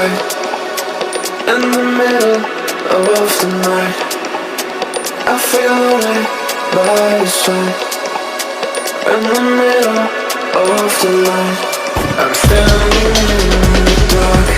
light in the middle of the night. I feel lonely by your side in the middle of the night. I'm standing in the dark.